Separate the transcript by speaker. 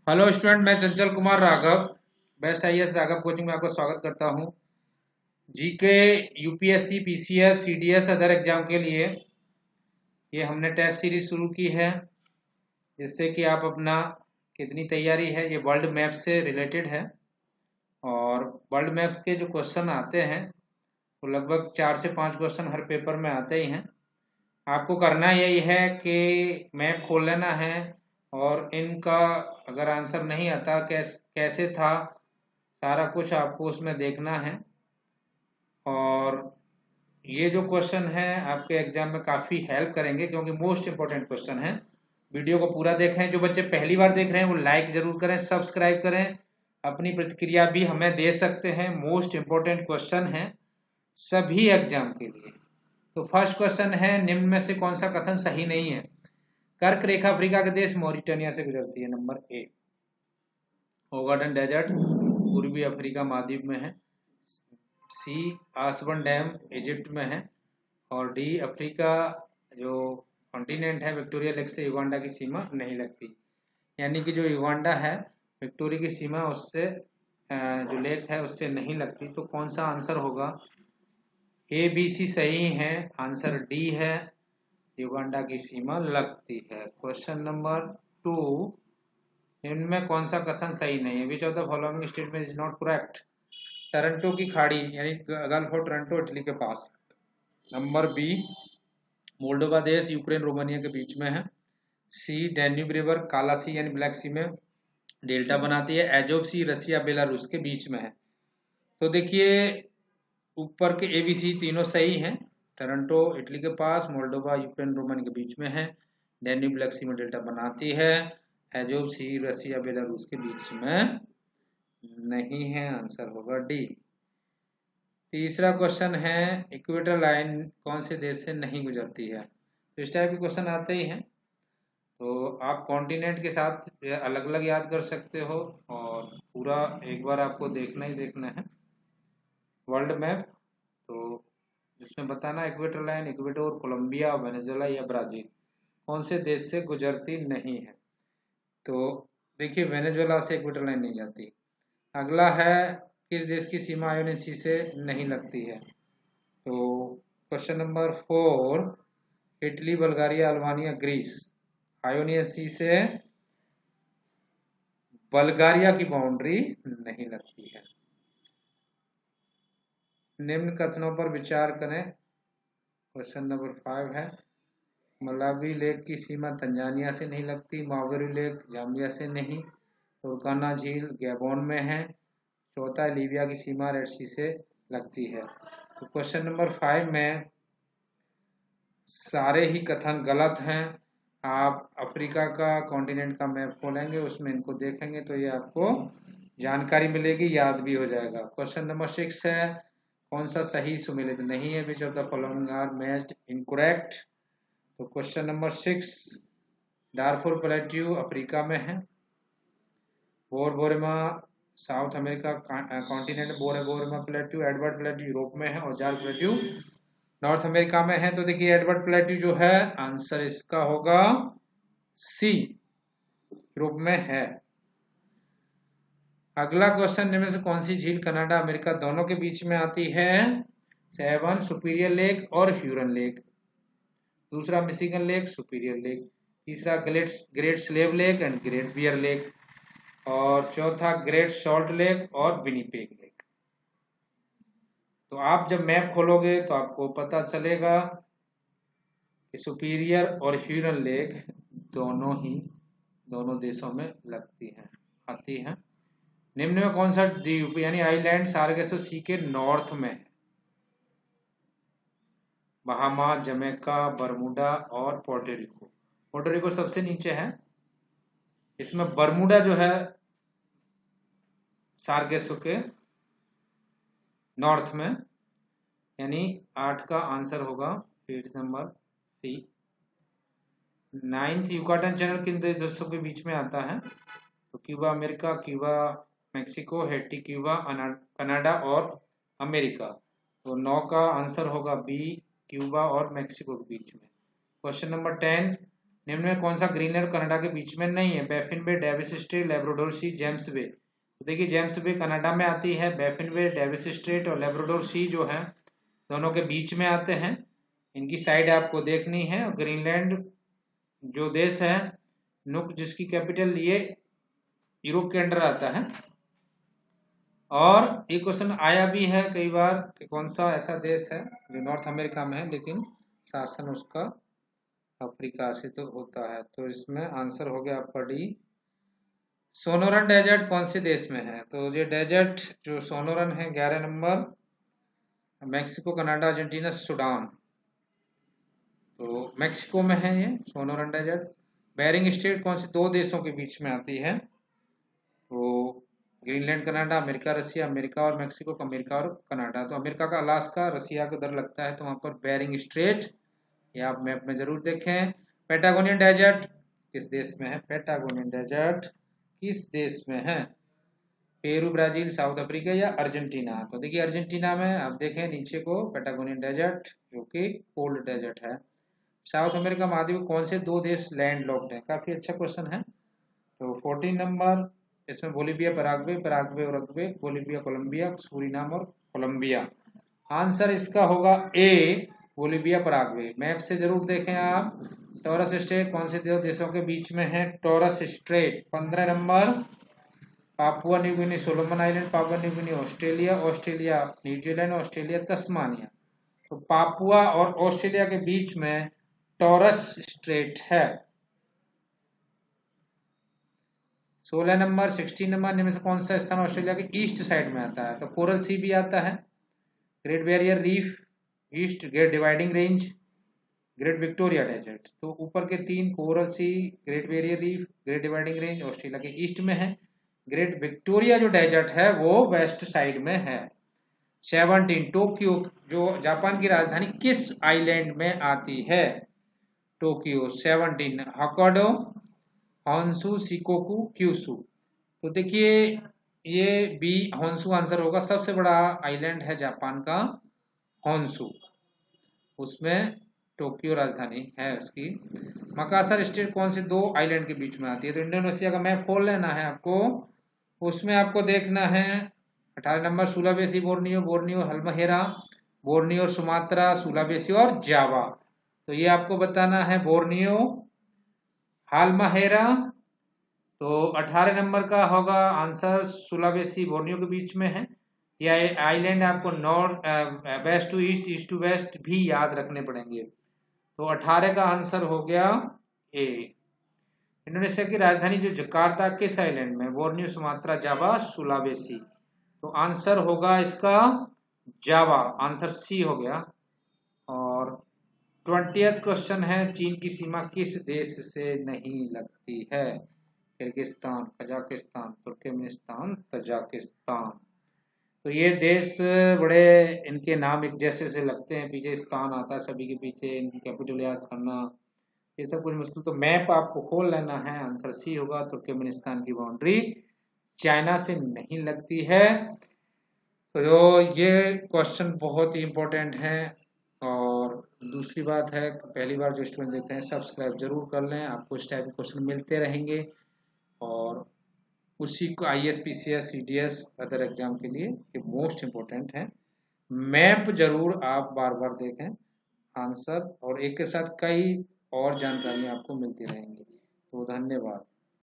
Speaker 1: Hello student, मैं Chanchal Kumar Raghav best IAS Raghav coaching में आपका स्वागत करता हूं। GK, UPSC, PCS, CDS other exam के लिए ये हमने टेस्ट सीरीज शुरू की है, जिससे कि आप अपना कितनी तैयारी है ये वर्ल्ड मैप से रिलेटेड है। और वर्ल्ड मैप के जो क्वेश्चन आते हैं वो लगभग 4 से 5 क्वेश्चन हर पेपर में आते ही हैं। आपको करना यही है कि मैप खोल लेना है और इनका अगर आंसर नहीं आता कैसे था, सारा कुछ आपको उसमें देखना है। और ये जो क्वेश्चन है आपके एग्जाम में काफ़ी हेल्प करेंगे, क्योंकि मोस्ट इंपॉर्टेंट क्वेश्चन है। वीडियो को पूरा देखें। जो बच्चे पहली बार देख रहे हैं वो लाइक जरूर करें, सब्सक्राइब करें, अपनी प्रतिक्रिया भी हमें दे सकते हैं। मोस्ट इंपॉर्टेंट क्वेश्चन है सभी एग्जाम के लिए। तो फर्स्ट क्वेश्चन है, निम्न में से कौन सा कथन सही नहीं है? कर्क रेखा अफ्रीका के देश मॉरिटानिया से गुजरती है। Number A. ओगाडन डेजर्ट पूर्वी अफ्रीका महाद्वीप में है। सी, आसवन डैम इजिप्ट में है। और डी, अफ्रीका जो कॉन्टिनेंट है विक्टोरिया लेक से युगांडा की सीमा नहीं लगती। यानी कि जो युगांडा है विक्टोरिया की सीमा उससे जो लेक है उससे नहीं लगती। तो कौन सा आंसर होगा? ए बी सी सही है, आंसर डी है, युगांडा की सीमा लगती है। क्वेश्चन नंबर 2, इनमें कौन सा कथन सही नहीं है? Which of the following statement is not correct? Toronto की खाड़ी यानी गल्फ ऑफ टोरंटो इटली के पास। नंबर बी, मोल्डोवा देश यूक्रेन रोमानिया के बीच में है। सी, डैन्यूब रिवर काला सी यानी ब्लैक सी में डेल्टा बनाती है। एजोव सी रसिया बेलारूस के बीच में है। तो देखिए ऊपर के एबीसी तीनों सही हैं। टोरंटो इटली के पास, मोल्डोवा यूक्रेन रोमानिया के बीच में है, डैन्यूब ब्लैक सी में डेल्टा बनाती है, एजोव सी रसिया बेलारूस के बीच में नहीं है। आंसर होगा डी। तीसरा क्वेश्चन है, इक्वेटर लाइन कौन से देश से नहीं गुजरती है? तो इस टाइप के क्वेश्चन आते ही हैं। तो आप कॉन्टिनेंट के साथ अलग अलग याद कर सकते हो और पूरा एक बार आपको देखना ही देखना है वर्ल्ड मैप। तो जिसमें बताना equator line Ecuador, Colombia, Venezuela या ब्राजील कौन से देश से गुजरती नहीं है। तो देखिए वेनेजुएला से इक्वेटर लाइन नहीं जाती। अगला है, किस देश की सीमा आयोनियन सी से नहीं लगती है? तो question number 4, Italy, Bulgaria, Albania, Greece Ionian sea से बल्गारिया की बाउंड्री नहीं लगती है। निम्न कथनों पर विचार करें। क्वेश्चन नंबर 5 है, मलावी लेक की सीमा तंजानिया से नहीं लगती। मावेरी लेक जाम्बिया से नहीं। तुर्काना झील गैबोन में है। चौथा, लीबिया की सीमा रेड सी से लगती है। तो क्वेश्चन नंबर 5 में सारे ही कथन गलत हैं। आप अफ्रीका का कॉन्टिनेंट का मैप खोलेंगे, उसमें इनको देखेंगे तो ये आपको जानकारी मिलेगी, याद भी हो जाएगा। क्वेश्चन नंबर 6 है, कौन सा सही सुमेलित नहीं है? Which of the following are matched incorrect? तो question number 6, Darfur plateau Africa में है। Borborema South America continent, Borborema plateau, Edward plateau Europe में है और जार प्लेट्यू नॉर्थ अमेरिका में है। तो देखिए एडवर्ड प्लेट्यू जो है आंसर इसका होगा सी, यूरोप में है। अगला क्वेश्चन, निम्न से कौन सी झील कनाडा अमेरिका दोनों के बीच में आती है? सेवन, सुपीरियर लेक और ह्यूरन लेक। दूसरा, मिशिगन लेक, सुपीरियर लेक। तीसरा, Great Slave Lake and Great Bear Lake. और चौथा, ग्रेट सॉल्ट लेक और विनीपेग लेक। तो आप जब मैप खोलोगे तो आपको पता चलेगा कि सुपीरियर और ह्यूरन लेक दोनों देशों में लगती हैं, आती हैं। निम्न में कौन सा द्वीप यानी आइलैंड सार्गेसो सी के नॉर्थ में है? बहामा, जमैका, बरमूडा और पोर्टोरिको। पोर्टोरिको सबसे नीचे है। इसमें बरमूडा जो है सार्गेसो के नॉर्थ में, यानी 8 का आंसर होगा 8 number C. 9th, Yucatan channel किन देशों के बीच में आता है? तो Cuba America, Cuba Mexico, Hattie Cuba, Canada और अमेरिका। तो 9 का आंसर होगा बी, क्यूबा और मेक्सिको के बीच में। क्वेश्चन नंबर 10, निम्न में कौन सा ग्रीनलैंड कनाडा के बीच में नहीं है? बैफिन बे, डेविस स्ट्रेट, लेब्राडोर सी, जेम्स बे। तो देखिए जेम्स बे कनाडा में आती है, बैफिन बे, डेविस स्ट्रेट और लेब्राडोर सी जो है दोनों के बीच में आते हैं। इनकी साइड आपको देखनी है। और ग्रीनलैंड जो देश है, नुक जिसकी कैपिटल, ये यूरोप के अंडर आता है। और ये क्वेश्चन आया भी है कई बार कि कौन सा ऐसा देश है जो नॉर्थ अमेरिका में है लेकिन शासन उसका अफ्रीका से तो होता है। तो इसमें आंसर हो गया आपका डी। सोनोरन डेजर्ट कौन से देश में है? तो ये डेजर्ट जो सोनोरन है 11 number, Mexico, Canada, Argentina, Sudan. तो मैक्सिको में है ये सोनोरन डेजर्ट। बेरिंग स्ट्रेट कौन से दो देशों के बीच में आती है? तो Greenland Canada, America Russia, America और मैक्सिको, अमेरिका और कनाडा। तो अमेरिका का अलास्का रसिया के उधर लगता है, तो वहां पर बेरिंग स्ट्रेट, ये आप मैप में जरूर देखें। पैटागोनियन डेजर्ट किस देश में है? पैटागोनियन डेजर्ट किस देश में है? पेरू, ब्राजील, साउथ अफ्रीका या अर्जेंटीना? तो देखिए अर्जेंटीना में आप देखें नीचे को पैटागोनियन डेजर्ट जो कि कोल्ड डेजर्ट है। साउथ अमेरिका महाद्वीप कौन से दो देश लैंड लॉक्ड है? काफी अच्छा क्वेश्चन है। तो 14 नंबर, इसमें Bolivia, Paraguay, Paraguay Uruguay, Bolivia Colombia, Suriname और कोलंबिया। आंसर इसका होगा ए, बोलीविया पराग्वे। मैप से जरूर देखें आप। टॉरस स्ट्रेट कौन से दो देशों के बीच में है? Taurus straight. 15 number, Papua New Guinea, Solomon island, Papua New Guinea, Australia, Australia New Zealand, Australia Tasmania. तो पापुआ और ऑस्ट्रेलिया के बीच में टॉरस स्ट्रेट है। 16 नंबर, 16 नंबर, इनमें से कौन सा स्थान ऑस्ट्रेलिया के ईस्ट साइड में आता है? तो कोरल सी भी आता है, great barrier reef, east, great dividing range, great Victoria desert. तो ऊपर के तीन, coral sea, great barrier reef, great dividing range, Australia के ईस्ट में है। ग्रेट विक्टोरिया जो डेजर्ट है वो वेस्ट साइड में है। 17, टोक्यो जो जापान की राजधानी किस आइलैंड में आती है? Tokyo. 17, Hokkaido, Honshu, Shikoku, Kyushu. तो देखिए ये बी होन्शु आंसर होगा। सबसे बड़ा आइलैंड है जापान का होन्शु, उसमें टोक्यो राजधानी है उसकी। मकासर स्टेट कौन से दो आइलैंड के बीच में आती है? तो इंडोनेशिया का मैप खोल लेना है आपको, उसमें आपको देखना है 18 number, Sulawesi, Borneo, Borneo, Halmahera, Borneo, Sumatra, Sulawesi और जावा। तो ये आपको बताना है बोर्नियो, हालमहेरा। तो 18 नंबर का होगा आंसर सुलावेसी, बोर्नियो के बीच में है। यह आइलैंड आपको north, west to east, east to west भी याद रखने पड़ेंगे। तो 18 का आंसर हो गया ए। इंडोनेशिया की राजधानी जो जकार्ता किस आइलैंड में? बोर्नियो, सुमात्रा, जावा, सुलावेसी। तो आंसर होगा इसका जावा, आंसर सी हो गया। और 20th क्वेश्चन है, चीन की सीमा किस देश से नहीं लगती है? Kyrgyzstan, Kazakhstan, Turkmenistan, Tajikistan. तो ये देश बड़े इनके नाम एक जैसे से लगते हैं, पीछे स्थान आता है सभी के पीछे, इनकी कैपिटल याद करना ये सब कुछ मुश्किल। तो मैप आपको खोल लेना है, आंसर सी होगा। तुर्कमेनिस्तान की बाउंड्री चाइना से नहीं लगती है। तो ये क्वेश्चन बहुत ही इंपॉर्टेंट है। और दूसरी बात है, पहली बार जो स्टूडेंट देख रहे हैं सब्सक्राइब जरूर कर लें, आपको इस टाइप के क्वेश्चन मिलते रहेंगे। और उसी को IAS, PCS, CDS other exam के लिए ये मोस्ट इम्पोर्टेंट है। मैप जरूर आप बार बार देखें, आंसर और एक के साथ कई और जानकारी आपको मिलती रहेंगी। तो धन्यवाद।